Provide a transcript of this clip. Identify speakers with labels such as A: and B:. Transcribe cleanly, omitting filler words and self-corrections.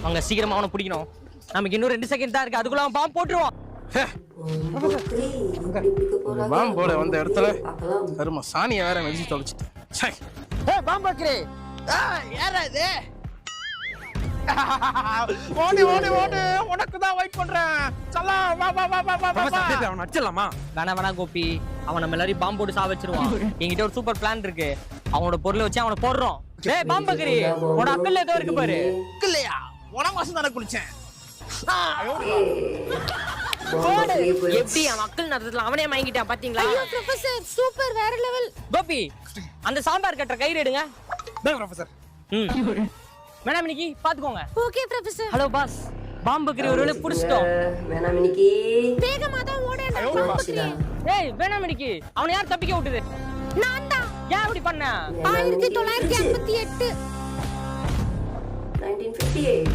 A: அவங்க சீக்கிரமா அவனை பிடிக்கணும். நமக்கு இன்னும் 2 செகண்ட் தான் இருக்கு, அதுக்குள்ள அவன் பாம்பு போட்டுருவான்.
B: பாம்பு போட வந்த இடத்துல கருமா சாணியை வேற மெதிச்சு தொலைச்சிட்டு.
A: பாம்பு வைக்கிறே யாரா இது?
B: ஓடு ஓடு ஓடு, உனக்கு தான் வெயிட் பண்றேன். சல்லா வா வா வா வா வா.
C: அவன் அடிச்சலாமா?
A: வேணா கோபி, அவன் நம்ம எல்லாரையும் பாம்பு போட்டு சாவ வச்சிருவான். என்கிட்ட ஒரு சூப்பர் பிளான் இருக்கு. அவனோட பொருளை வச்சு அவனை போடுறோம். டேய் பாம்பு வைக்கிறே, உன அக்கல்ல ஏதோ இருக்கு பாரு.
B: இல்லையா? உன மாசம் தானே குளிச்சேன்.
A: எப்படி அவன் அக்கல் நடத்தல அவனே மயங்கிட்டான் பாத்தீங்களா?
D: ஐயோ ப்ரொஃபசர் சூப்பர், வேற லெவல்.
A: கோபி, அந்த சாம்பார் கட்டுற கயிறு எடுங்க.
B: ப்ரொஃபசர்.
A: மேடம் இன்னைக்கு பாத்துக்கோங்க.
D: Okay professor.
A: ஹலோ பாஸ், பாம்பு வைக்கிறே ஒருவேளை புடிச்சிட்டோம்.
E: வேணாம் இன்னைக்கு.
D: வேகமா தான் ஓடணும்.
A: ஏய் வேணாம் இன்னைக்கு. அவனை யார் தப்பிக்க விட்டுது?
D: நான் தான்.
A: ஏன் அப்படி பண்ண?
D: 1958
E: 1958